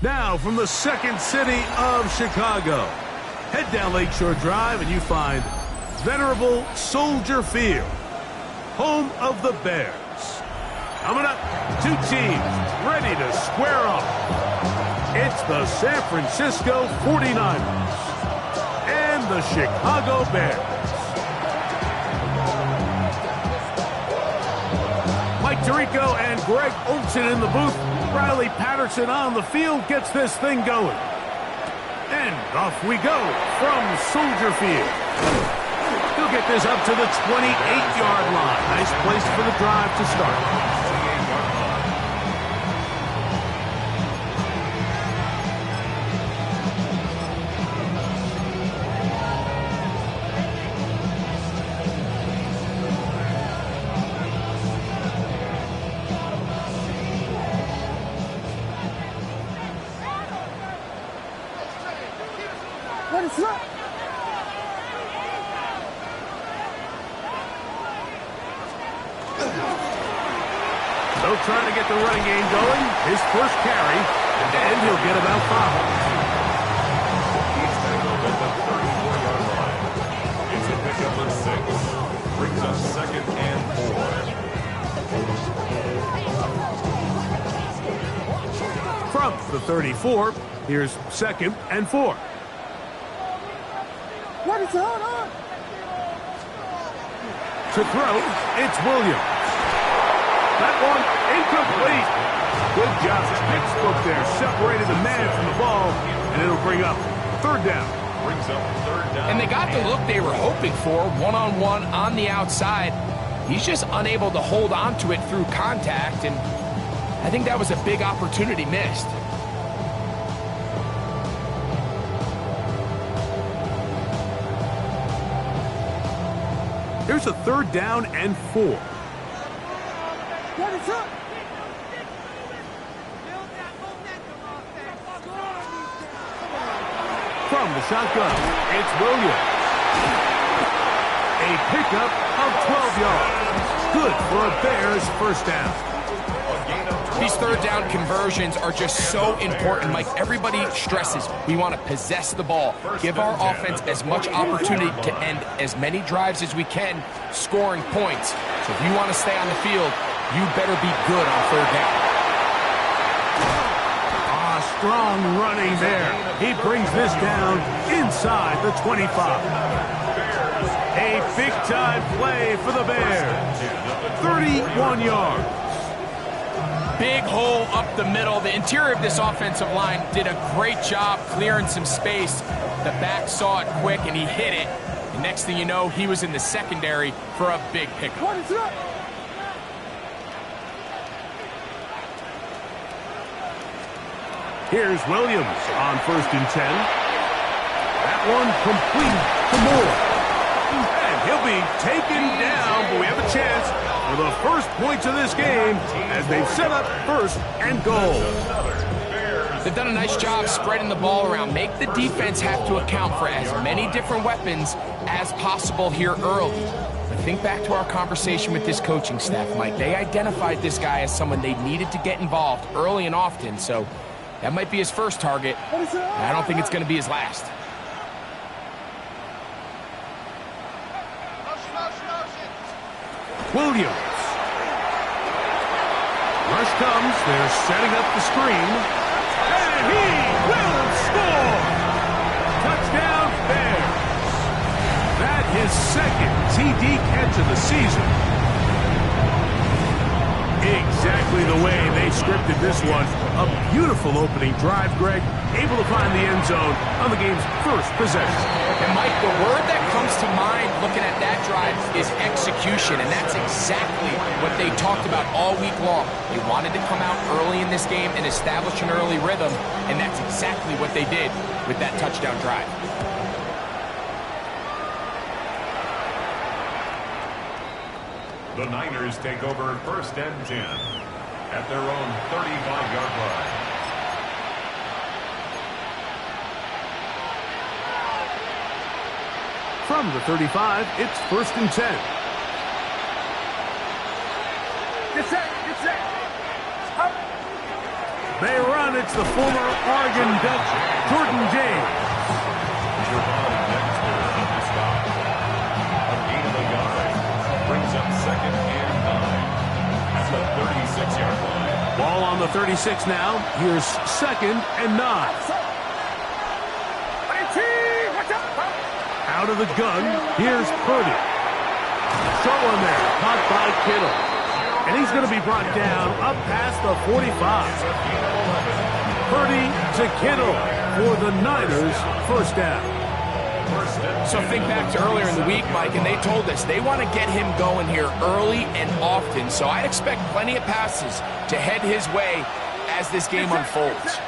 Now, from the second city of Chicago, head down Lakeshore Drive and you find venerable Soldier Field, home of the Bears. Coming up, two teams ready to square off. It's the San Francisco 49ers and the Chicago Bears. Mike Tirico and Greg Olson in the booth. Riley Patterson on the field gets this thing going. And off we go from Soldier Field. He'll get this up to the 28-yard line. Nice place for the drive to start. What is up? So trying to get the running game going. His first carry, and he'll get about 5. He's tackled at the 34-yard line. It's a pickup of 6. Brings up 2nd and 4. From the 34, here's 2nd and 4. What is going on? To throw, it's Williams. That one incomplete. Good job. Textbook there. Separated the man from the ball, and it'll bring up 3rd down. Brings up 3rd down. And they got the look they were hoping for, one-on-one on the outside. He's just unable to hold on to it through contact, and I think that was a big opportunity missed. Here's a 3rd down and 4. What is up? From the shotgun, it's Williams. A pickup of 12 yards. Good for a Bears first down. These 3rd down conversions are just so important, Mike. Everybody stresses we want to possess the ball, give our offense as much opportunity to end as many drives as we can, scoring points. So if you want to stay on the field, you better be good on 3rd down. Strong running there. He brings this down inside the 25. A big-time play for the Bears. 31 yards. Big hole up the middle. The interior of this offensive line did a great job clearing some space. The back saw it quick, and he hit it. And next thing you know, he was in the secondary for a big pickup. What is up? Here's Williams on 1st and 10. That one complete to Moore. And he'll be taken down, but we have a chance for the first points of this game as they've set up 1st and goal. They've done a nice job spreading the ball around. Make the defense have to account for as many different weapons as possible here early. But think back to our conversation with this coaching staff, Mike. They identified this guy as someone they needed to get involved early and often, so that might be his first target. I don't think it's going to be his last. Williams. Rush comes. They're setting up the screen. And he will score! Touchdown, Bears. That his 2nd TD catch of the season. Exactly the way they scripted this one. A beautiful opening drive, Greg. Able to find the end zone on the game's first possession. And Mike, the word that comes to mind looking at that drive is execution, and that's exactly what they talked about all week long. They wanted to come out early in this game and establish an early rhythm, and that's exactly what they did with that touchdown drive. The Niners take over 1st and 10 at their own 35-yard line. From the 35, it's 1st and 10. Get set. They run. It's the former Oregon Duck, Jordan James. Dexter on the stop. A gain of a yard. Brings up 2nd and 9 at the 36-yard line. Ball on the 36 now. Here's 2nd and 9. Out of the gun, here's Purdy. Short one there, caught by Kittle. And he's going to be brought down up past the 45. Purdy to Kittle for the Niners, 1st down. So think back to earlier in the week, Mike, and they told us they want to get him going here early and often. So I'd expect plenty of passes to head his way as this game unfolds.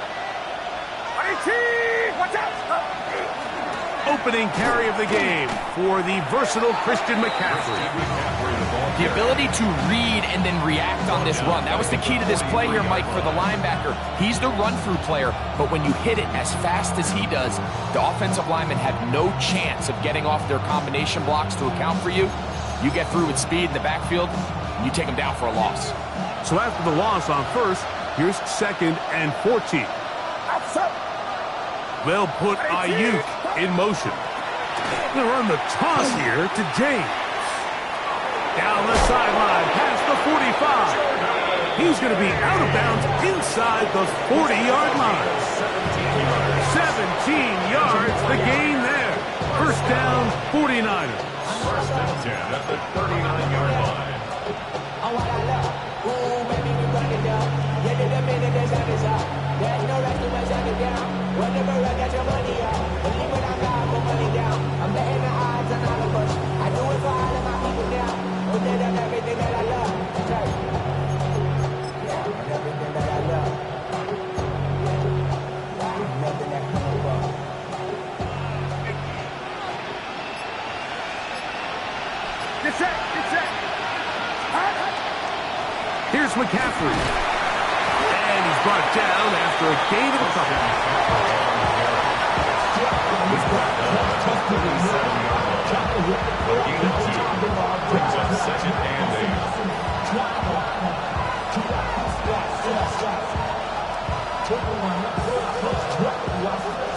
Opening carry of the game for the versatile Christian McCaffrey. The ability to read and then react on this run. That was the key to this play here, Mike, for the linebacker. He's the run-through player, but when you hit it as fast as he does, the offensive linemen have no chance of getting off their combination blocks to account for you. You get through with speed in the backfield, and you take them down for a loss. So after the loss on 1st, here's 2nd and 14. They'll put Ayuk in motion. They'll run the toss here to James. Down the sideline, past the 45. He's going to be out of bounds inside the 40-yard line. 17 yards, the gain there. 1st down, 49ers. 1st and 10 at the 39-yard line. There's no rest to my shut it down. Whenever I got your money out, believe when I got my money down. I'm betting the odds on all of us. I do it for all of my people now. Who did on everything that I love. That's right. Yeah, on everything that I love. Nothing that come above. Get set. Here's McCaffrey. And he's brought down after a gain of a couple. Brings up 2nd and 8.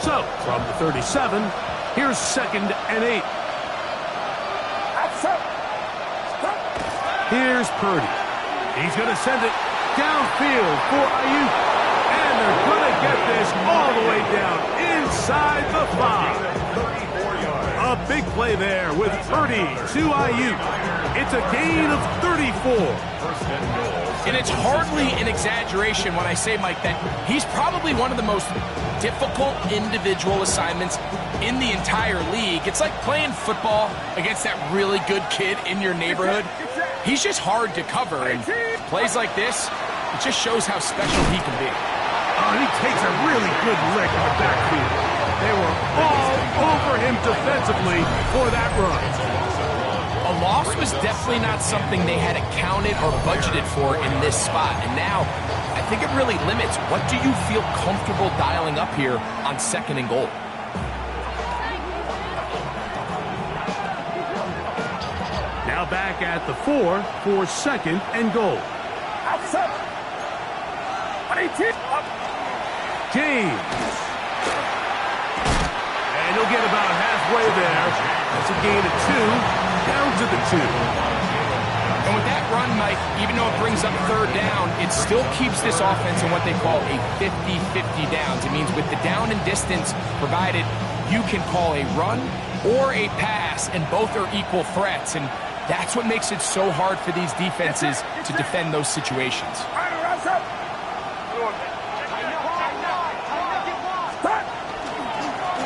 So, from the 37, here's 2nd and 8. Here's Purdy. He's going to send it downfield for Ayuk. And they're going to get this all the way down inside the 5. A big play there with Purdy to Ayuk. It's a gain of 34. And it's hardly an exaggeration when I say, Mike, that he's probably one of the most difficult individual assignments in the entire league. It's like playing football against that really good kid in your neighborhood. He's just hard to cover, and plays like this, it just shows how special he can be. Oh, he takes a really good lick in the backfield. They were all over him defensively for that run. A loss was definitely not something they had accounted or budgeted for in this spot. And now, I think it really limits what do you feel comfortable dialing up here on 2nd and goal. Now back at the 4 for 2nd and goal. James. And he'll get about halfway there. That's a gain of 2. Down to the 2. And with that run, Mike, even though it brings up 3rd down, it still keeps this offense in what they call a 50-50 downs. It means with the down and distance provided, you can call a run or a pass, and both are equal threats. And that's what makes it so hard for these defenses to defend those situations.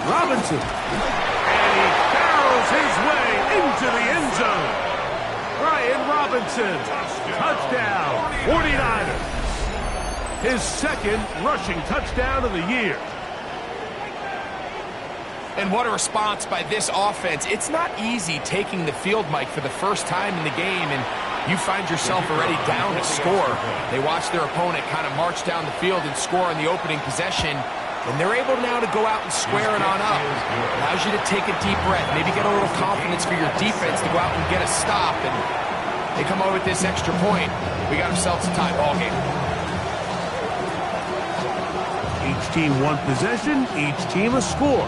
Robinson. And he barrels his way into the end zone. Brian Robinson. Touchdown. 49ers. His 2nd rushing touchdown of the year. And what a response by this offense. It's not easy taking the field, Mike, for the first time in the game. And You find yourself already down to score. They watch their opponent kind of march down the field and score on the opening possession, and they're able now to go out and square it on up. Allows you to take a deep breath, maybe get a little confidence for your defense to go out and get a stop, and they come over with this extra point. We got ourselves a tie ball game. Each team one possession, each team a score.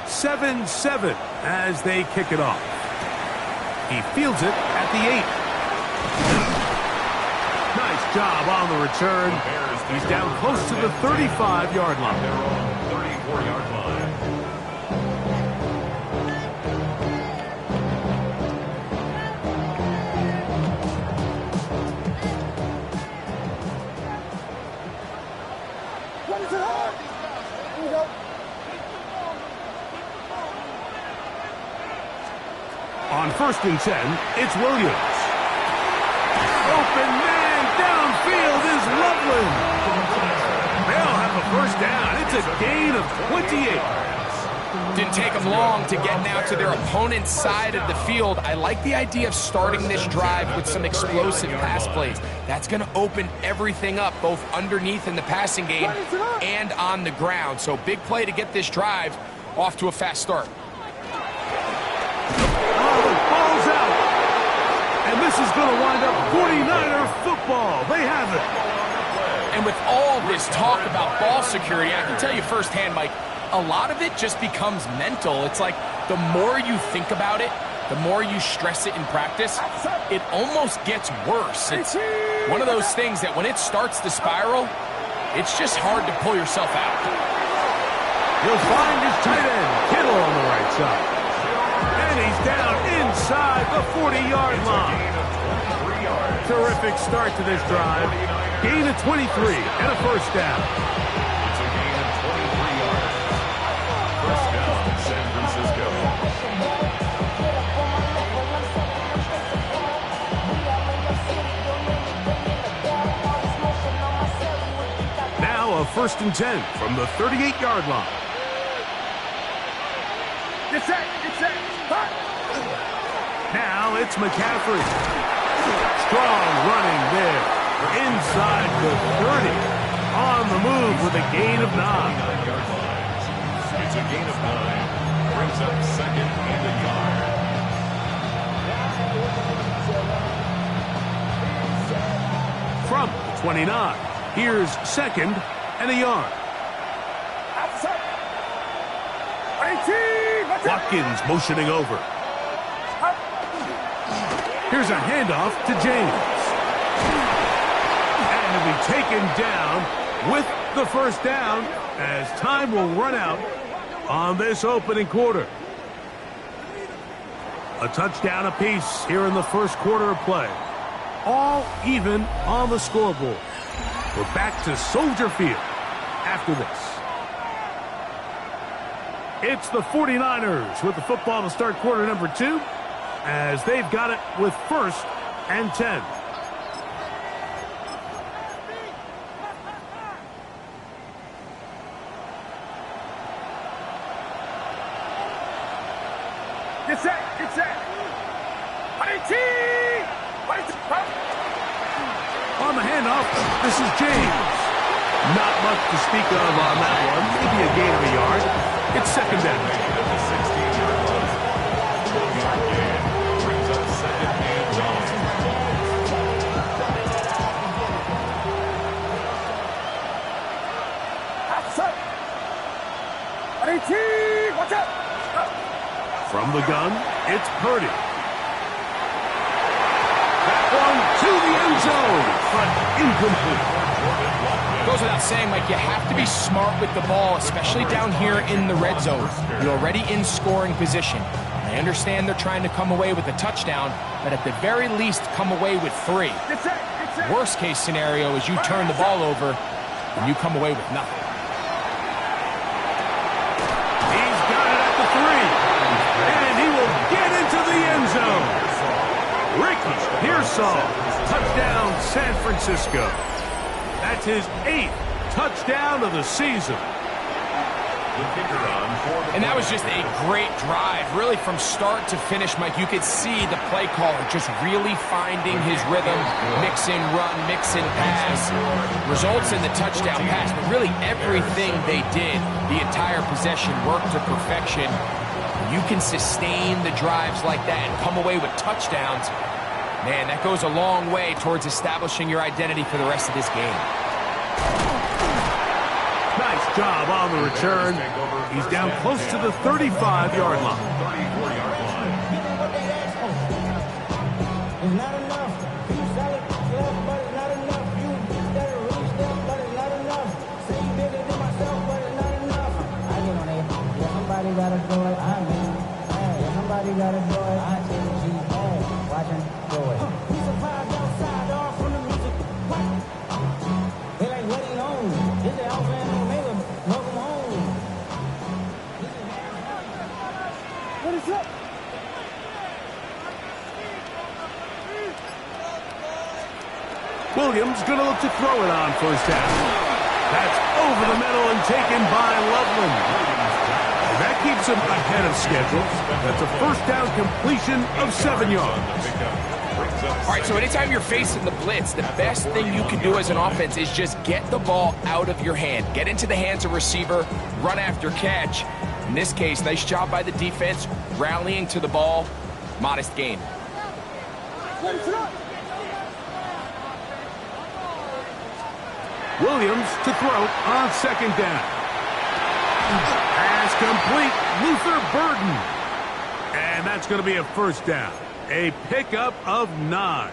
7-7 as they kick it off. He fields it at the 8. Nice job on the return. He's down close to the 35-yard line. They're on the 34-yard line. What is it? Here we go. On 1st and 10, it's Williams. Open man downfield is Loveland. They'll have a first down. It's a gain of 28. Didn't take them long to get now to their opponent's side of the field. I like the idea of starting this drive with some explosive pass plays. That's going to open everything up, both underneath in the passing game and on the ground. So big play to get this drive off to a fast start. Ball's out. And this is going to wind up 49er football. They have it. And with all this talk about ball security, I can tell you firsthand, Mike, a lot of it just becomes mental. It's like the more you think about it, the more you stress it in practice, it almost gets worse. It's one of those things that when it starts to spiral, it's just hard to pull yourself out. He'll find his tight end, Kittle, on the right side. And he's down inside the 40-yard line. Terrific start to this drive. Gain of 23 and a first down. It's a gain of 23 yards. First down, San Francisco. Now a 1st and 10 from the 38-yard line. Get set. Get set. Hut. Now it's McCaffrey. Strong running there. Inside the 30. On the move with a gain of 9. 9-yard line. It's a gain of 9. Brings up second and a yard. From the 29. Here's second and a yard. Outside. 18. Watch out. Watkins motioning over. Here's a handoff to James. And he'll be taken down with the first down as time will run out on this opening quarter. A touchdown apiece here in the first quarter of play. All even on the scoreboard. We're back to Soldier Field after this. It's the 49ers with the football to start quarter number 2 as they've got it with 1st and 10. Get set. Get set. 18. On the handoff, this is James. Not much to speak of on that one. Maybe a gain of a yard. It's second down. At the 16-yard line. 12-yard gain. Brings up second and 9. Outside. 18. Watch out. From the gun, it's Purdy. That one to the end zone, but incomplete. Goes without saying, Mike, you have to be smart with the ball, especially down here in the red zone. You're already in scoring position. I understand they're trying to come away with a touchdown, but at the very least, come away with 3. Get set. Get set. Worst case scenario is you turn the ball over and you come away with nothing. He's got it at the 3, and he will get into the end zone. Ricky Pearsall, touchdown San Francisco. That's his 8th touchdown of the season. The kicker on for the And that was just a great drive. Really, from start to finish, Mike, you could see the play caller just really finding his rhythm, mix and run, mix and pass. Results in the touchdown pass, but really everything they did, the entire possession worked to perfection. You can sustain the drives like that and come away with touchdowns. Man, that goes a long way towards establishing your identity for the rest of this game. Nice job on the return. He's down close to the 35-yard line. 34-yard line. It's not enough. You sell it, love, but it's not enough. You better reach them, but it's not enough. Say you bigger than myself, but it's not enough. I get on it. Yeah, somebody gotta do it. I mean, yeah, somebody gotta do it. I take the G. Watching, do it. We survived outside, all from the music. What? They like, what he on? This is Alpha and Omega. Welcome home. What is up? Williams going to look to throw it on first down. That's over the middle and taken by Loveland. And that keeps him ahead of schedule. That's a first down completion of 7 yards. All right, so anytime you're facing the blitz, the best thing you can do as an offense is just get the ball out of your hand. Get into the hands of receiver, run after catch. In this case, nice job by the defense, rallying to the ball. Modest gain. Williams to throw on second down. Pass complete. Luther Burden. And that's going to be a first down. A pickup of 9.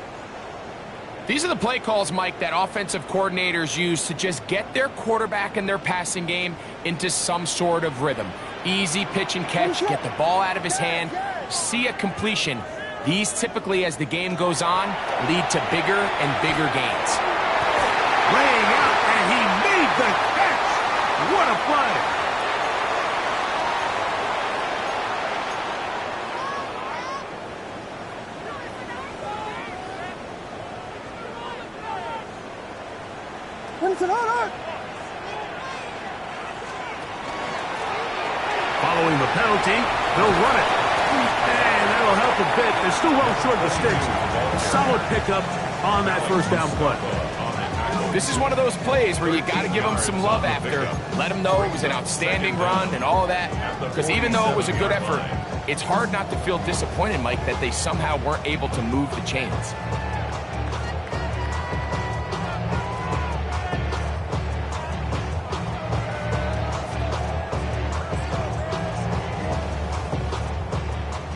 These are the play calls, Mike, that offensive coordinators use to just get their quarterback and their passing game into some sort of rhythm. Easy pitch and catch, get the ball out of his hand, see a completion. These typically, as the game goes on, lead to bigger and bigger gains. Laying out, and he made the catch. What a play. Following the penalty, they'll run it. And that'll help a bit. They're still well short of the sticks. A solid pickup on that first down play. This is one of those plays where you got to give them some love after. Let them know it was an outstanding run and all of that. Because even though it was a good effort, it's hard not to feel disappointed, Mike, that they somehow weren't able to move the chains.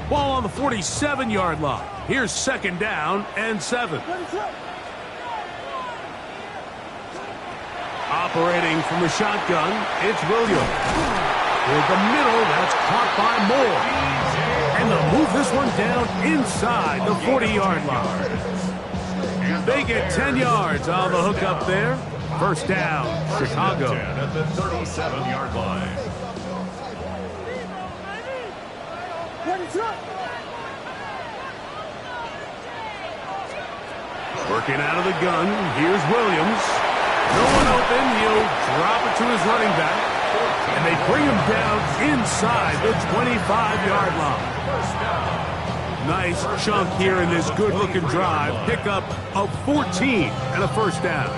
Ball on the 47-yard line. Here's second down and 7. Operating from the shotgun, it's Williams. Toward the middle, that's caught by Moore. And they'll move this one down inside the 40-yard line. They get 10 yards on the hook up there. First down, Chicago. At the 37-yard line. Working out of the gun, here's Williams. No one open, he'll drop it to his running back. And they bring him down inside the 25-yard line. Nice chunk here in this good-looking drive. Pickup of 14 and a first down.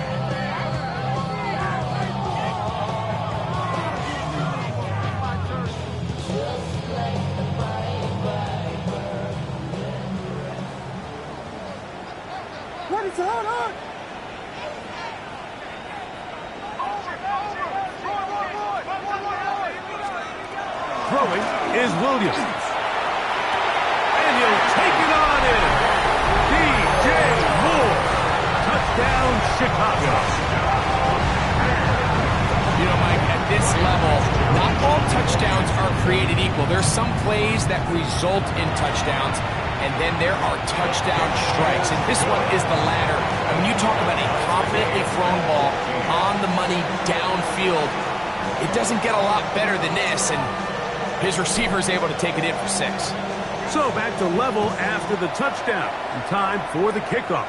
Throwing is Williams. And he'll take it on in. DJ Moore. Touchdown, Chicago. You know, Mike, at this level, not all touchdowns are created equal. There's some plays that result in touchdowns, and then there are touchdown strikes. And this one is the latter. And when you talk about a confidently thrown ball on the money downfield, it doesn't get a lot better than this. And his receiver is able to take it in for 6. So back to level after the touchdown. And time for the kickoff.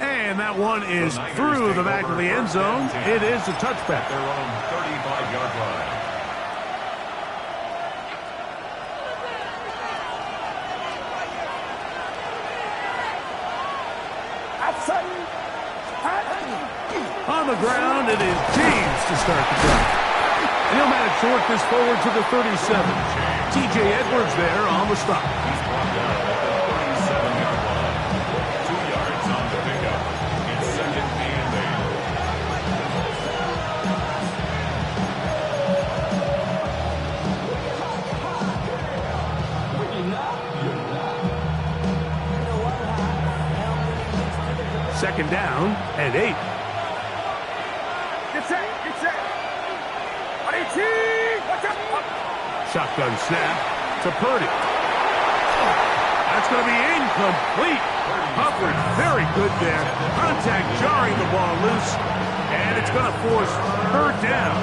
And that one is through the back of the end zone. It is a touchback. Their own 35-yard line. On the ground, it is James to start the drive. And he'll manage to work this forward to the 37. T.J. Edwards there on the stop. He's brought down at the 37-yard line. 2 yards on the pickup. It's second and 8. Second down and 8. Get set, get set. 118, watch out. Shotgun snap to Purdy. That's going to be incomplete. Coverage very good there. Contact jarring the ball loose. And it's going to force third down.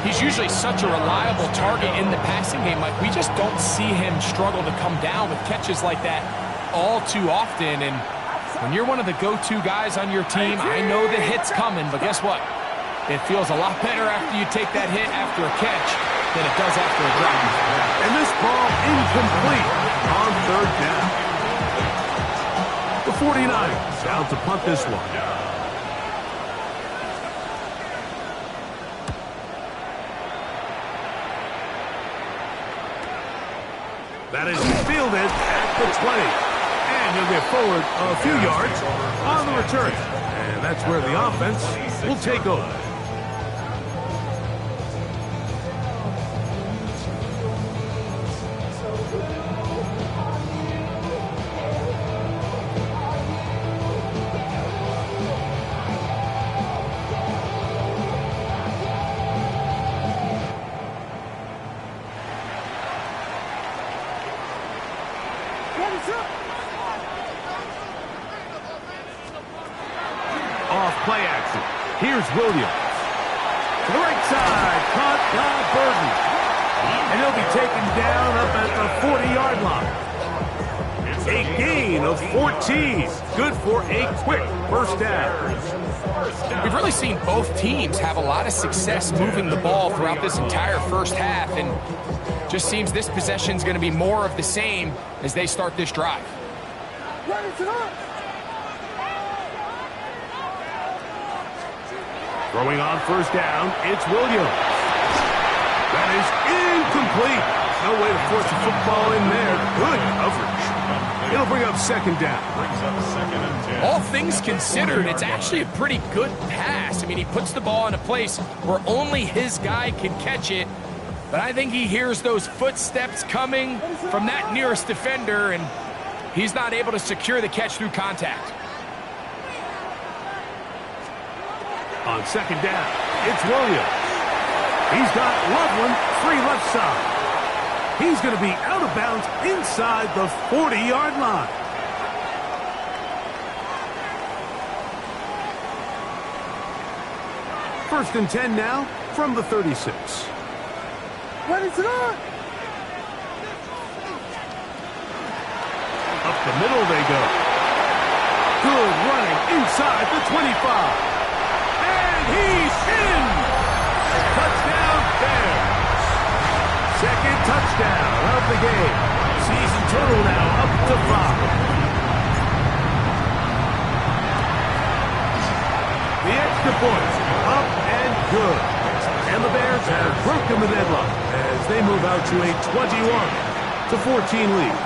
He's usually such a reliable target in the passing game. Like, we just don't see him struggle to come down with catches like that all too often. And when you're one of the go-to guys on your team, I know the hit's coming, but guess what? It feels a lot better after you take that hit after a catch than it does after a drop. And this ball incomplete on third down. The 49ers down to punt this one. That is fielded at the 20. And he'll get forward a few yards on the return. And that's where the offense will take over. Off play action. Here's Williams. To the right side. Caught by Burton. And he'll be taken down up at the 40-yard line. A gain of 14. Good for a quick first down. We've really seen both teams have a lot of success moving the ball throughout this entire first half, and just seems this possession is going to be more of the same as they start this drive. Throwing on first down, it's Williams. That is incomplete. No way to force the football in there. Good coverage. It'll bring up second down. Brings up second and 10. All things considered, it's actually a pretty good pass. I mean, he puts the ball in a place where only his guy can catch it. But I think he hears those footsteps coming from that nearest defender, and he's not able to secure the catch through contact. On second down, it's Williams. He's got Loveland free left side. He's going to be out of bounds inside the 40-yard line. First and 10 now from the 36. Ready to run. Up the middle they go. Good running inside the 25. And he's in! Touchdown Bears! Second touchdown of the game. Season total now up to 5. The extra points up and good. And the Bears have broken the deadlock as they move out to a 21-14 lead.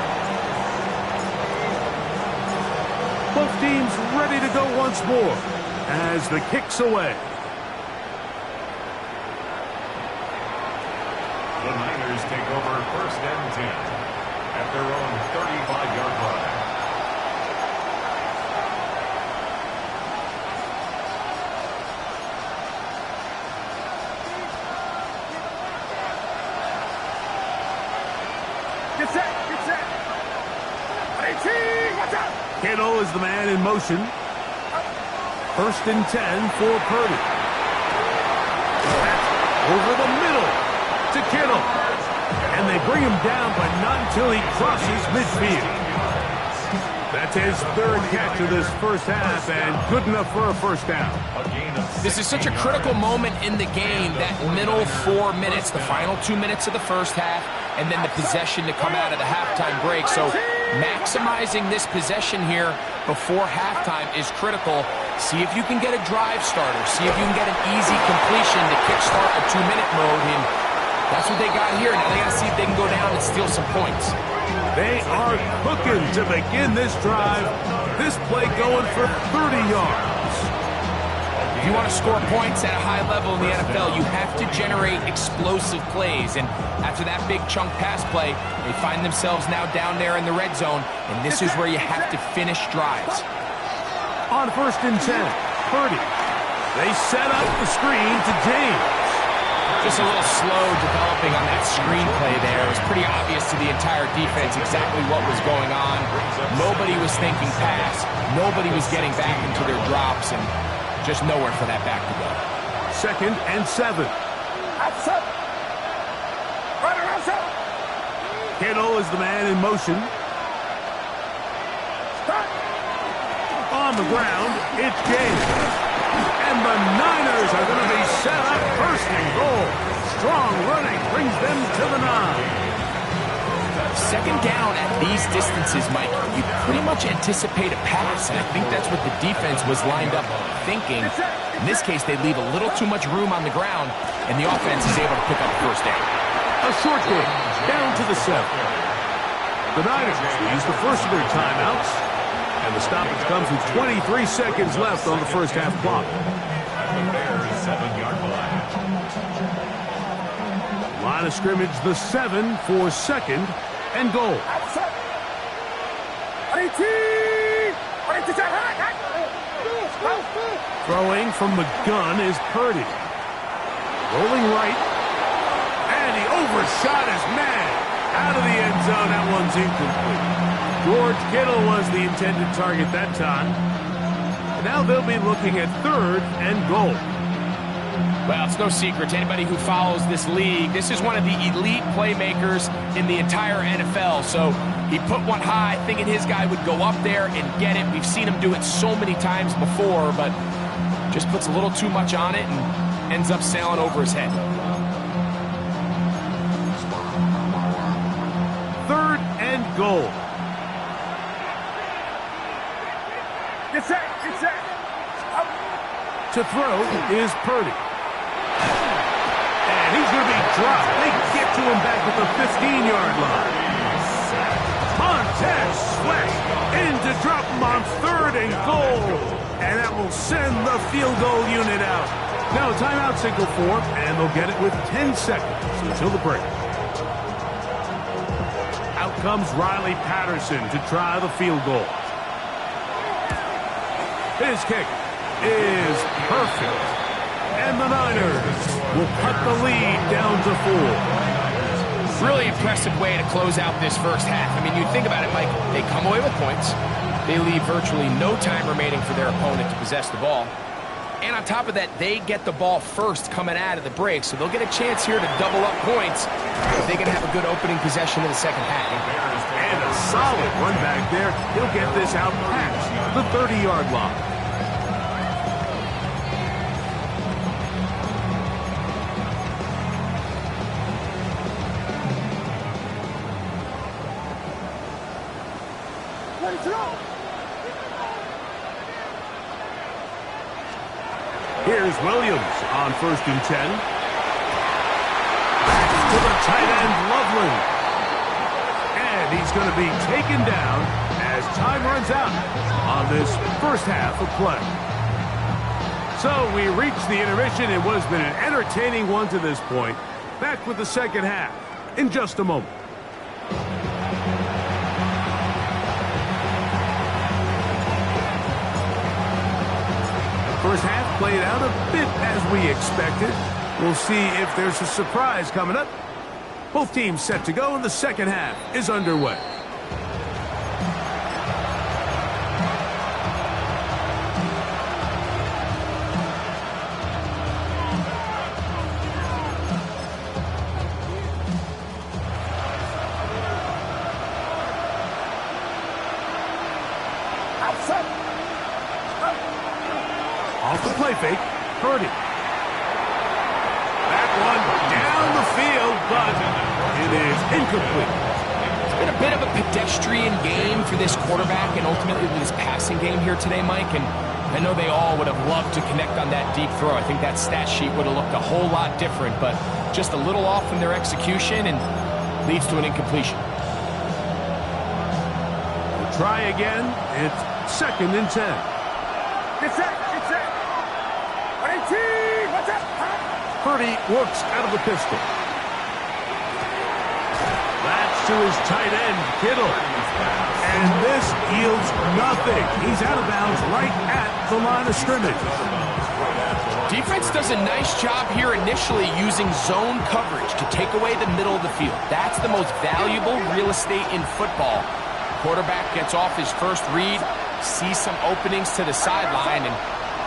Both teams ready to go once more as the kick's away. The Niners take over first and 10 at their own 35-yard line. Get set, get set. 118, watch out. Kittle is the man in motion. First and 10 for Purdy. That's over the middle to Kittle. And they bring him down, but not until he crosses midfield. That's his third catch of this first half, and good enough for a first down. This is such a critical moment in the game, that middle 4 minutes, the final 2 minutes of the first half, and then the possession to come out of the halftime break. So Maximizing this possession here before halftime is critical. See if you can get a drive starter. See if you can get an easy completion to kickstart a 2-minute mode. And that's what they got here. Now they got to see if they can go down and steal some points. They are cooking to begin this drive. This play going for 30 yards. If you want to score points at a high level in the NFL, you have to generate explosive plays. And after that big chunk pass play, they find themselves now down there in the red zone. And this is where you have to finish drives. On 1st and 10, Purdy. They set up the screen to James. Just a little slow developing on that screenplay there. It was pretty obvious to the entire defense exactly what was going on. Nobody was thinking pass. Nobody was getting back into their drops, and just nowhere for that back to go. 2nd and 7. Kittle is the man in motion. On the ground, it's James. And the Niners are going to be set up 1st and goal. Strong running brings them to the 9. 2nd down at these distances, Mike, you pretty much anticipate a pass, and I think that's what the defense was lined up thinking. In this case, they leave a little too much room on the ground, and the offense is able to pick up the 1st down. A short game, down to the 7. The Niners use the first of their timeouts, and the stoppage comes with 23 seconds left on the first half clock. The Bears' 7-yard line. Line of scrimmage, the 7 for 2nd and goal. Throwing from the gun is Purdy. Rolling right. And he overshot his man. Out of the end zone, that one's incomplete. George Kittle was the intended target that time. And now they'll be looking at 3rd and goal. Well, it's no secret to anybody who follows this league. This is one of the elite playmakers in the entire NFL. So he put one high, thinking his guy would go up there and get it. We've seen him do it so many times before, but just puts a little too much on it and ends up sailing over his head. 3rd and goal. Get set. To throw is Purdy. And he's going to be dropped. They get to him back at the 15-yard line. Montez Sweat in to drop him on 3rd and goal. And that will send the field goal unit out. Now a timeout signal for him, and they'll get it with 10 seconds until the break. Out comes Riley Patterson to try the field goal. His kick is perfect. And the Niners will cut the lead down to 4. Really impressive way to close out this first half. I mean, you think about it, Mike, they come away with points. They leave virtually no time remaining for their opponent to possess the ball. And on top of that, they get the ball first coming out of the break, so they'll get a chance here to double up points if they can have a good opening possession in the second half. And a solid run back there. He'll get this out past the 30-yard line. Here's Williams on 1st and 10. Back to the tight end, Loveland. And he's going to be taken down as time runs out on this first half of play. So we reached the intermission. It has been an entertaining one to this point. Back with the second half in just a moment. First half played out a bit as we expected. We'll see if there's a surprise coming up. Both teams set to go, and the second half is underway. Off the play fake, Purdy. That one down the field, but it is incomplete. It's been a bit of a pedestrian game for this quarterback and ultimately this passing game here today, Mike, and I know they all would have loved to connect on that deep throw. I think that stat sheet would have looked a whole lot different, but just a little off in their execution and leads to an incompletion. We'll try again. It's 2nd and 10. Get set. 18. What's up? Purdy works out of the pistol. That's to his tight end, Kittle. And this yields nothing. He's out of bounds right at the line of scrimmage. Defense does a nice job here initially using zone coverage to take away the middle of the field. That's the most valuable real estate in football. Quarterback gets off his first read, sees some openings to the sideline, and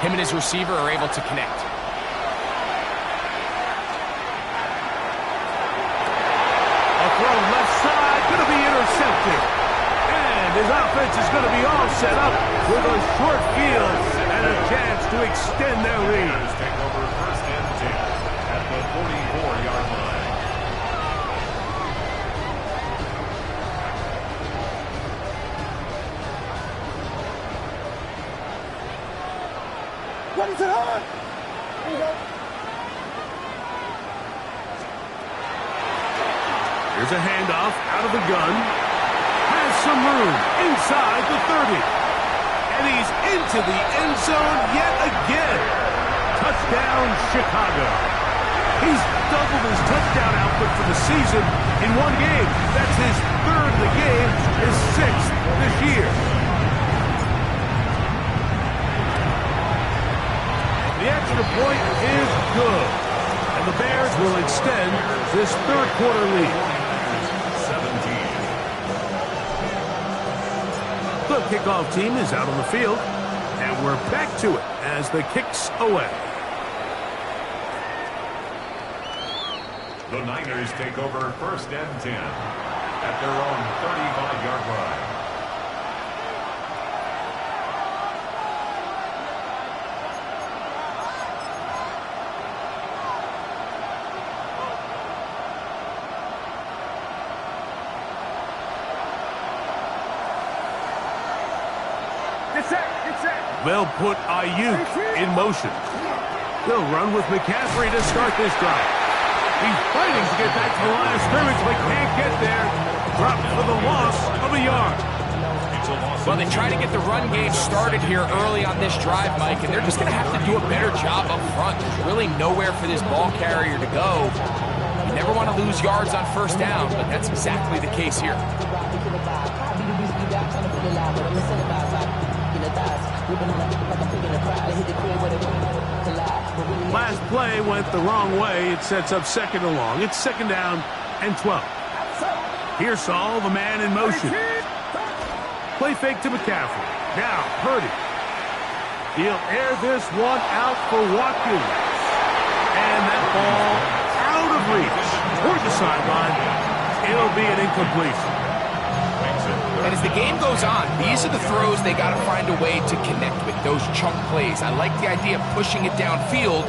him and his receiver are able to connect. A throw left side, going to be intercepted. And his offense is going to be all set up with a short field and a chance to extend their lead. Take over 1st and 10 at the 44-yard line. What is it on? There you go. Here's a handoff out of the gun. Has some room inside the 30. And he's into the end zone yet again. Touchdown, Chicago. He's doubled his touchdown output for the season in one game. That's his 3rd of the game, his 6th this year. The extra point is good. And the Bears will extend this 3rd quarter lead. 17. The kickoff team is out on the field, and we're back to it as the kick's away. The Niners take over 1st and 10 at their own 35-yard line. Get set. They'll put Ayuk in motion. They'll run with McCaffrey to start this drive. He's fighting to get back to the line of scrimmage, but can't get there. Dropped for the loss of a yard. Well, they try to get the run game started here early on this drive, Mike, and they're just going to have to do a better job up front. There's really nowhere for this ball carrier to go. You never want to lose yards on 1st down, but that's exactly the case here. Last play went the wrong way. It sets up 2nd and long. It's 2nd down and 12. Here's Saul, the man in motion. Play fake to McCaffrey. Now, Purdy. He'll air this one out for Watkins. And that ball out of reach toward the sideline. It'll be an incompletion. And as the game goes on, these are the throws they got to find a way to connect with, those chunk plays. I like the idea of pushing it downfield,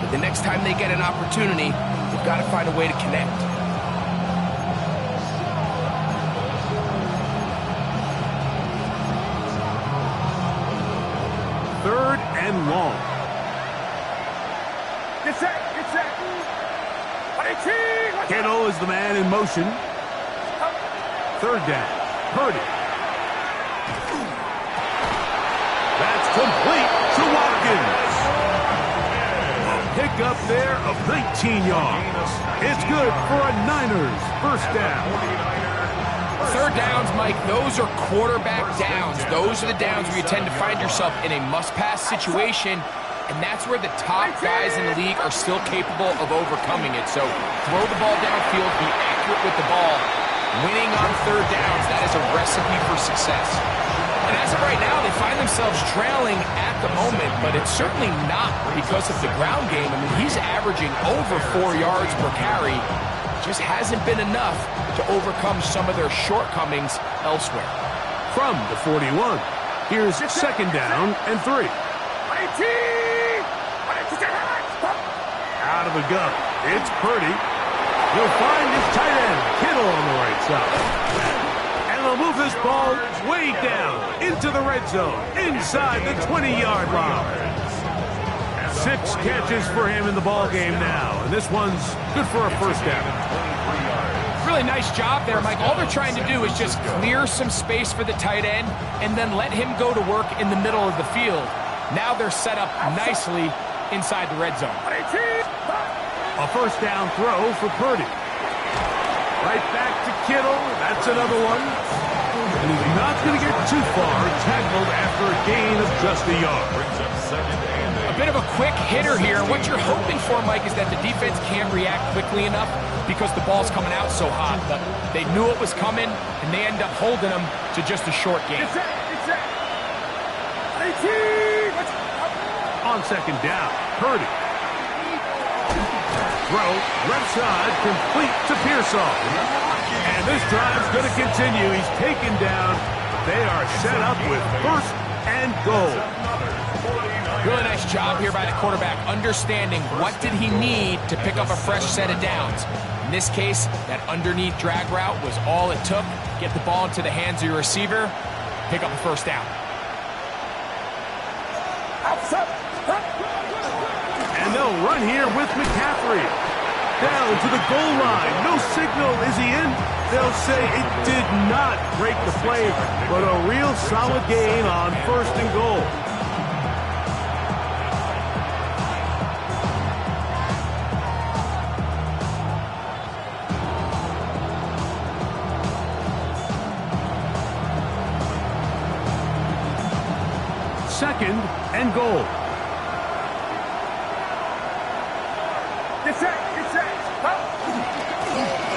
but the next time they get an opportunity, they've got to find a way to connect. Third and long. Get set. 18. Kittle is the man in motion. 3rd down. Purdy. That's complete to Watkins. A pickup there of 19 yards. It's good for a Niners 1st down. 3rd downs, Mike, those are quarterback downs. Those are the downs where you tend to find yourself in a must-pass situation, and that's where the top guys in the league are still capable of overcoming it. So throw the ball downfield, be accurate with the ball. Winning on 3rd downs, that is a recipe for success. And as of right now, they find themselves trailing at the moment, but it's certainly not because of the ground game. I mean, he's averaging over 4 yards per carry. Just hasn't been enough to overcome some of their shortcomings elsewhere. From the 41, here's 2nd down and 3. Out of the gun, it's Purdy. He'll find his tight end, Kittle, on the right side. they'll move this ball way down into the red zone, inside the 20-yard line. 6 catches for him in the ball game now, and this one's good for a first down. Really nice job there, Mike. All they're trying to do is just clear some space for the tight end and then let him go to work in the middle of the field. Now they're set up nicely inside the red zone. A first down throw for Purdy. Right back to Kittle. That's another one. And he's not going to get too far. Tackled after a gain of just a yard. Brings up second and A bit of a quick hitter here. What you're hoping for, Mike, is that the defense can't react quickly enough because the ball's coming out so hot. But they knew it was coming, and they end up holding them to just a short gain. On second down, Purdy. Throw, left side, complete to Pearsall. And this drive's going to continue. He's taken down. They are set up with first and goal. Really nice job here by the quarterback, understanding what did he need to pick up a fresh set of downs. In this case, that underneath drag route was all it took. Get the ball into the hands of your receiver, pick up a first down. And they'll run here with McCaffrey. Down to the goal line. No signal. Is he in? They'll say it did not break the play, but a real solid gain on first and goal. Second and goal.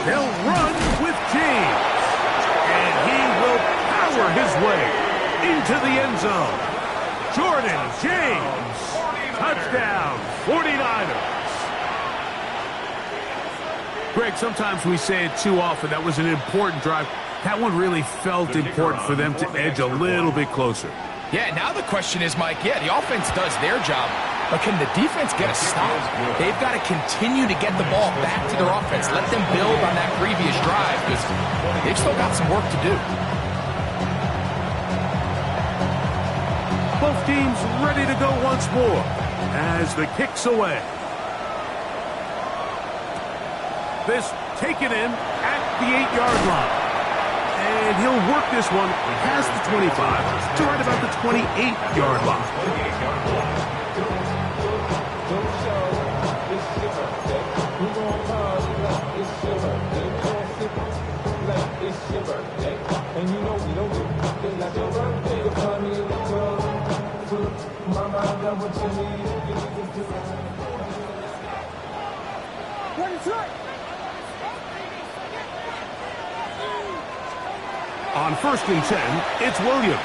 They'll run with James. And he will power his way into the end zone. Jordan James. Touchdown, 49ers. Greg, sometimes we say it too often. That was an important drive. That one really felt important for them to edge a little bit closer. Yeah, now the question is, Mike, the offense does their job, but can the defense get a stop? They've got to continue to get the ball back to their offense. Let them build on that previous drive because they've still got some work to do. Both teams ready to go once more as the kick's away. This taken in at the 8-yard line. And he'll work this one past the 25 to right about the 28-yard line. On first and 10, it's Williams.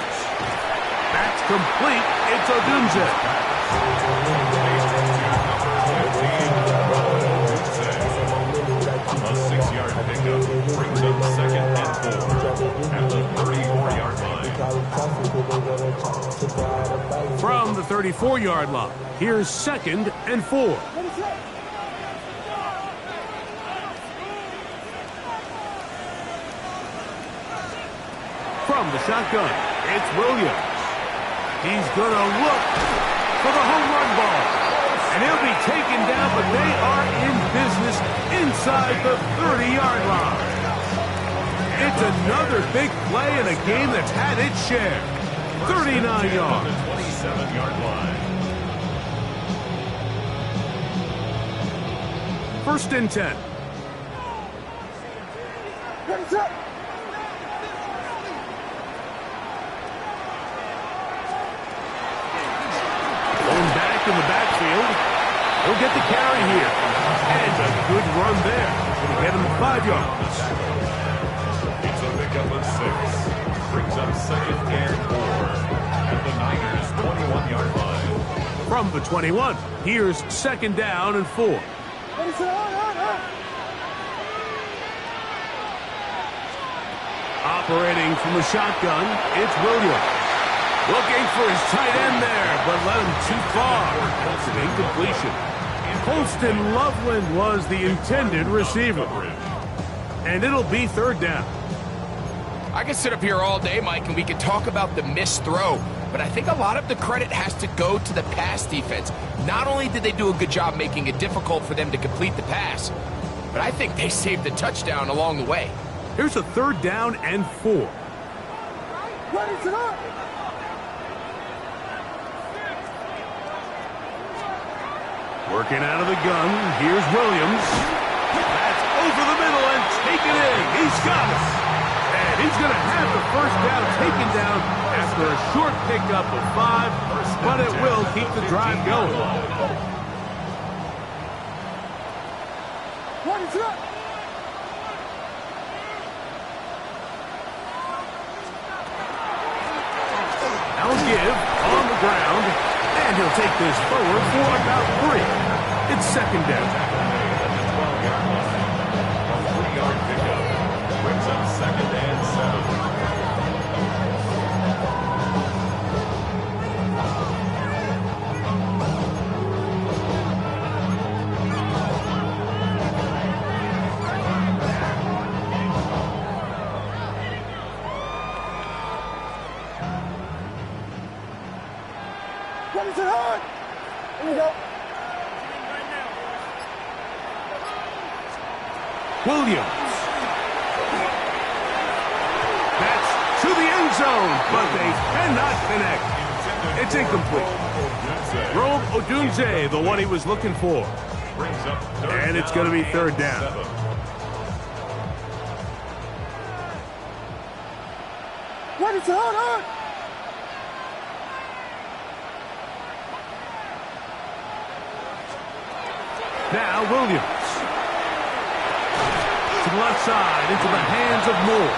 That's complete. It's Odunze. A 6-yard pickup brings up second and 4 at the 34-yard line. From the 34-yard line, here's second and 4. From the shotgun, it's Williams. He's going to look for the home run ball. And he'll be taken down, but they are in business inside the 30-yard line. It's another big play in a game that's had its share. 39 yards. 27-yard line. First and 10. In the backfield. He'll get the carry here. And a good run there. It'll get him 5 yards. It's a pickup of 6. Brings up second and 4 at the Niners' 21-yard line. From the 21, here's second down and 4. Operating from the shotgun, it's Williams. Looking for his tight end there, but led him too far. It's an incompletion. Holston Loveland was the intended receiver. And it'll be third down. I could sit up here all day, Mike, and we could talk about the missed throw, but I think a lot of the credit has to go to the pass defense. Not only did they do a good job making it difficult for them to complete the pass, but I think they saved the touchdown along the way. Here's a 3rd down and 4. Ready to go. Working out of the gun. Here's Williams. That's over the middle and taken in. He's got it. And he's going to have the 1st down taken down after a short pickup of 5, but it will keep the drive going. Ready to go. Now give on the ground, and he'll take this forward for about 3. It's 2nd down. A 3-yard pickup brings up 2nd and 7. Ready to go. Here we go. Williams. That's to the end zone, but they cannot connect. It's incomplete. Rome Odunze, the one he was looking for. And it's going to be 3rd down. Ready to hold on. Now Williams. To the left side, into the hands of Moore.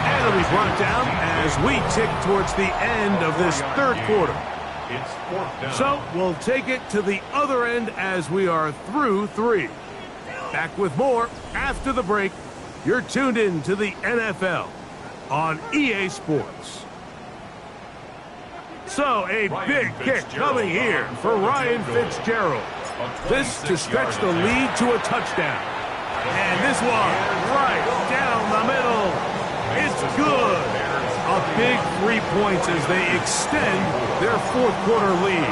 And it'll be brought down as we tick towards the end of this 3rd quarter. It's 4th down. So we'll take it to the other end as we are through 3. Back with more after the break. You're tuned in to the NFL on EA Sports. So a big kick coming here for Ryan Fitzgerald. This to stretch the lead to a touchdown. And this one right down the middle. It's good. A big 3 points as they extend their 4th quarter lead.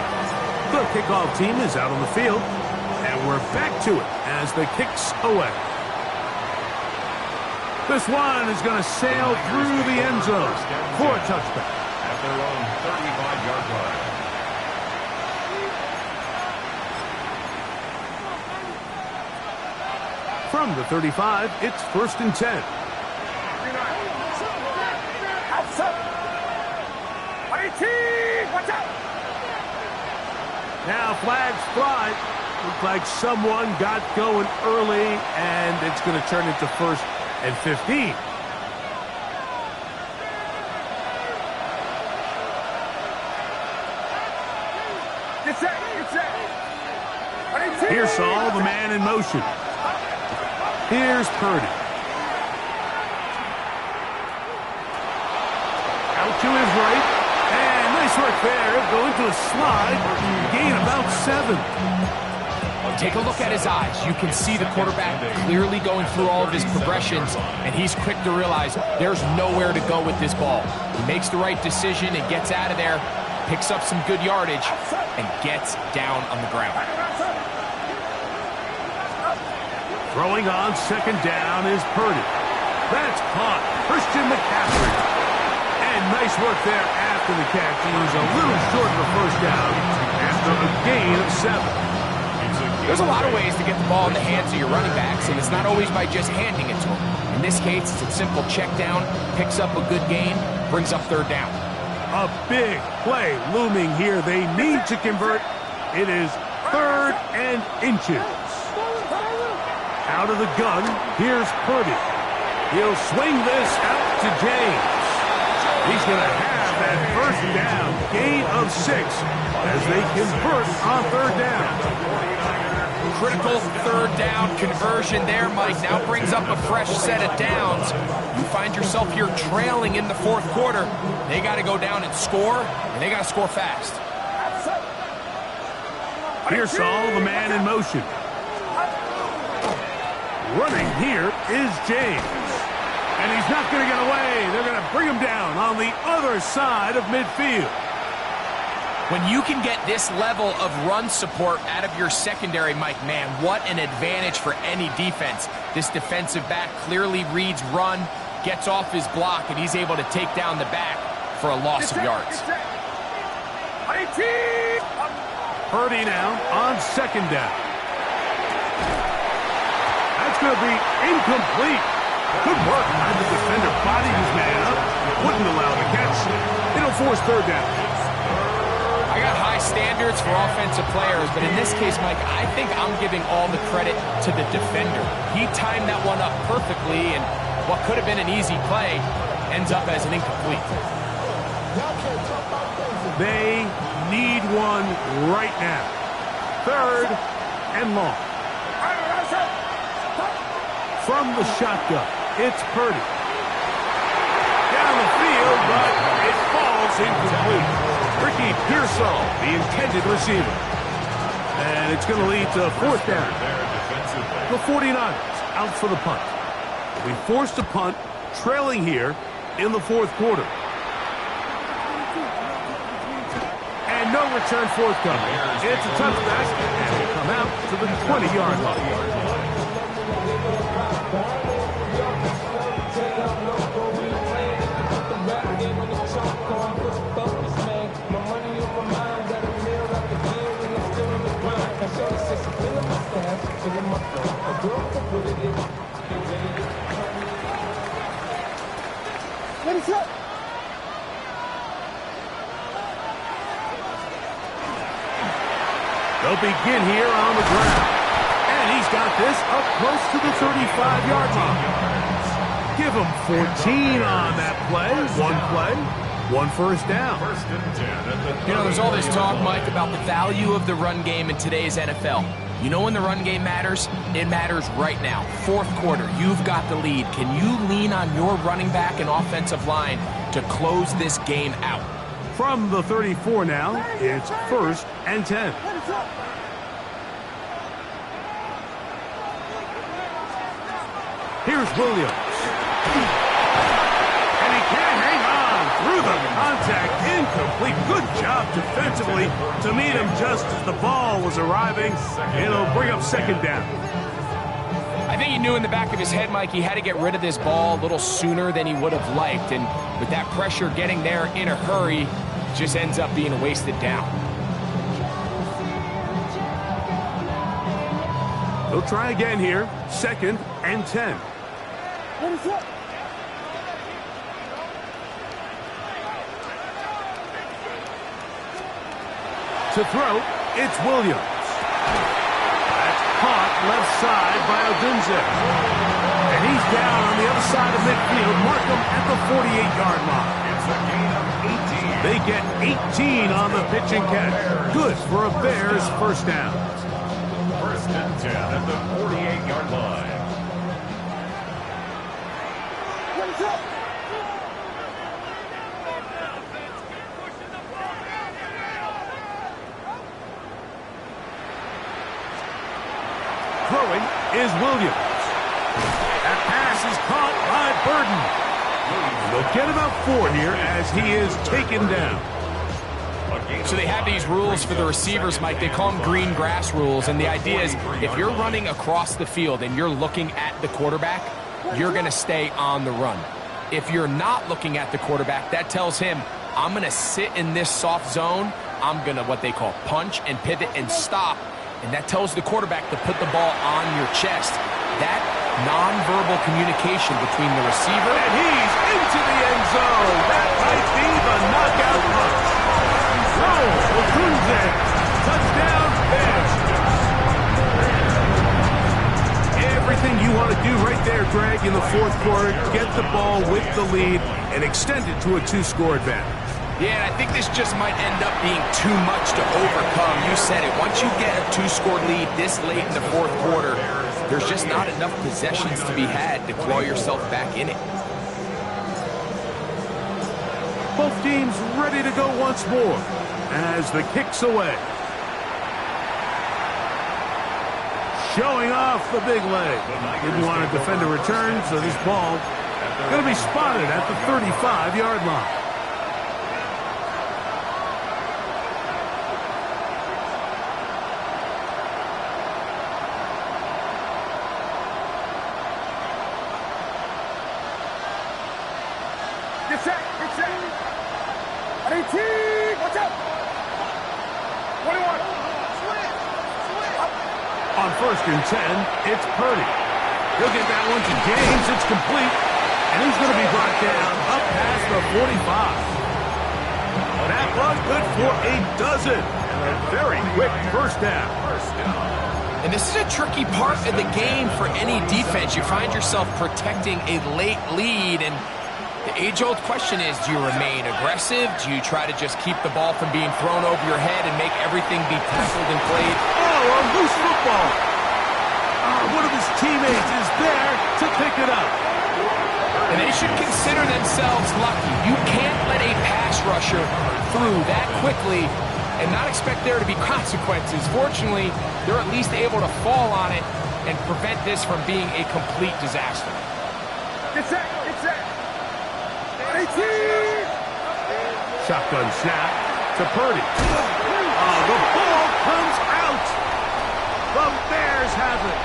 The kickoff team is out on the field. And we're back to it as the kick's away. This one is going to sail through the end zone for a touchdown. At their own 35-yard line. From the 35, it's 1st and 10. Outside. 18. Watch out. Now flags fly. Looks like someone got going early, and it's going to turn into 1st and 15. Get set. Get set. 18. Here's Saul, the man in motion. Here's Purdy. Out to his right. And nice work there. Go into a slide. Gain about 7. Take a look at his eyes. You can see the quarterback clearly going through all of his progressions, and he's quick to realize there's nowhere to go with this ball. He makes the right decision and gets out of there, picks up some good yardage, and gets down on the ground. Throwing on 2nd down is Purdy. That's caught. Christian McCaffrey. And nice work there after the catch. He was a little short of a 1st down after a gain of 7. There's a lot of ways to get the ball in the hands of your running backs, and it's not always by just handing it to them. In this case, it's a simple check down, picks up a good gain, brings up 3rd down. A big play looming here. They need to convert. It is 3rd and inches. Out of the gun, here's Purdy. He'll swing this out to James. He's going to have that 1st down, gain of 6, as they convert on 3rd down. Critical 3rd down conversion there, Mike. Now brings up a fresh set of downs. You find yourself here trailing in the 4th quarter. They got to go down and score, and they got to score fast. Here's Saul, the man in motion. Running here is James. And he's not going to get away. They're going to bring him down on the other side of midfield. When you can get this level of run support out of your secondary, Mike, man, what an advantage for any defense. This defensive back clearly reads run, gets off his block, and he's able to take down the back for a loss of yards. Purdy now on second down. That's going to be incomplete. Good work. The defender bodied his man up. Wouldn't allow the catch. It'll force third down. I got high standards for offensive players, but in this case, Mike, I think I'm giving all the credit to the defender. He timed that one up perfectly, and what could have been an easy play ends up as an incomplete. They need one right now. Third and long. From the shotgun, it's Purdy. Down the field, but it falls incomplete. Ricky Pearsall, the intended receiver. And it's going to lead to fourth down. The 49ers out for the punt. We forced a punt, trailing here in the fourth quarter. And no return forthcoming. It's a touchback, and we come out to the 20-yard line. They'll begin here on the ground. And he's got this up close to the 35-yard line. Give him 14 on that play. One first down. You know, there's all this talk, Mike, about the value of the run game in today's NFL. You know when the run game matters? It matters right now. Fourth quarter, you've got the lead. Can you lean on your running back and offensive line to close this game out? From the 34 now, it's first and 10. Here's Williams. And he can't hang on through the contact. Incomplete. Good job defensively to meet him just as the ball was arriving. It'll bring up second down. I think he knew in the back of his head, Mike, he had to get rid of this ball a little sooner than he would have liked. And with that pressure getting there in a hurry, just ends up being a wasted down. They'll try again here. Second and 10. To throw, it's Williams. That's caught left side by Odunze. And he's down on the other side of midfield. Mark him at the 48-yard line. It's a gain of 18. They get 18 on the pitch and catch. Good for a Bears first down. First and 10 at the 48-yard line. Throwing is Williams. That pass is caught by Burden. They'll get about 4 here as he is taken down. So they have these rules for the receivers, Mike. They call them green grass rules. And the idea is if you're running across the field and you're looking at the quarterback, you're going to stay on the run. If you're not looking at the quarterback, that tells him, I'm going to sit in this soft zone. I'm going to what they call punch and pivot and stop. And that tells the quarterback to put the ball on your chest. That nonverbal communication between the receiver. And he's into the end zone. That might be the knockout punch. Oh, Odunze. Touchdown, Bears. Everything you want to do right there, Greg, in the fourth quarter, get the ball with the lead and extend it to a 2-score advantage. Yeah, and I think this just might end up being too much to overcome. You said it. Once you get a 2-score lead this late in the fourth quarter, there's just not enough possessions to be had to claw yourself back in it. Both teams ready to go once more as the kick's away. Showing off the big leg. Didn't want to defend a return, so this ball Going to be spotted at the 35-yard line. Get set. Get set. 18. Watch out. 21. On 1st and 10, it's Purdy. He'll get that one to James. It's complete. And he's going to be brought down up past the 45. That was good for a dozen. And a very quick first down. And this is a tricky part of the game for any defense. You find yourself protecting a late lead, and the age-old question is, do you remain aggressive? Do you try to just keep the ball from being thrown over your head and make everything be tackled and played? Oh, a loose football. One of his teammates is there to pick it up. And they should consider themselves lucky. You can't let a pass rusher through that quickly and not expect there to be consequences. Fortunately, they're at least able to fall on it and prevent this from being a complete disaster. Get set. Get set. 18. Shotgun snap to Purdy. The ball comes out. The Bears have it.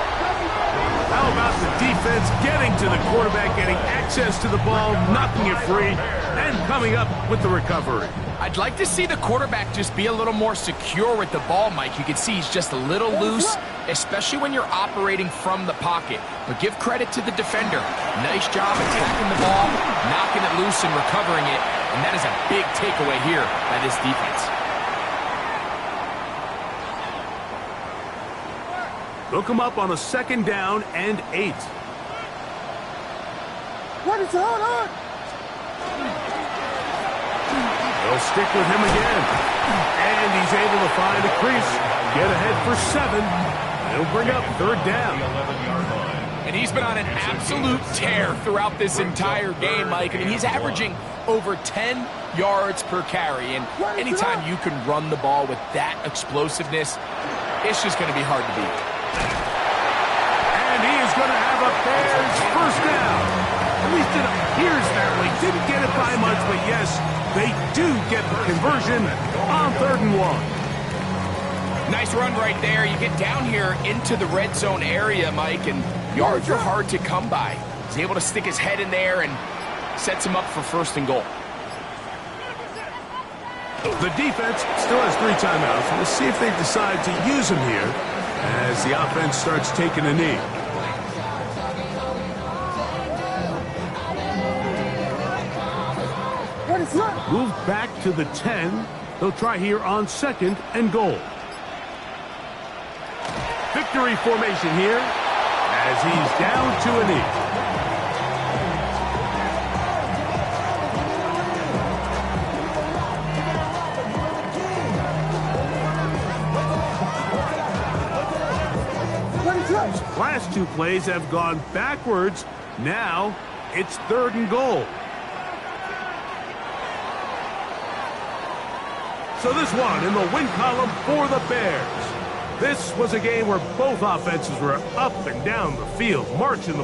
How about the defense getting to the quarterback, getting access to the ball, knocking it free, and coming up with the recovery? I'd like to see the quarterback just be a little more secure with the ball, Mike. You can see he's just a little loose, especially when you're operating from the pocket. But give credit to the defender. Nice job attacking the ball, knocking it loose and recovering it. And that is a big takeaway here by this defense. They'll come up on a 2nd down and 8. What is going on? They'll stick with him again. And he's able to find a crease, get ahead for 7. They'll bring up 3rd down. And he's been on an absolute tear throughout this entire game, Mike. I mean, he's averaging over 10 yards per carry. And anytime you can run the ball with that explosiveness, it's just going to be hard to beat. And he is going to have a Bears 1st down. At least it appears that way. Didn't get it by much, but yes, they do get the conversion on 3rd and 1. Nice run right there. You get down here into the red zone area, Mike, and yards are hard to come by. He's able to stick his head in there and sets him up for 1st and goal. The defense still has 3 timeouts. We'll see if they decide to use them here as the offense starts taking a knee. What is that? Move back to the 10. They'll try here on 2nd and goal. Victory formation here as he's down to a knee. Last 2 plays have gone backwards. Now it's 3rd and goal. So this one in the win column for the Bears. This was a game where both offenses were up and down the field, marching the ball.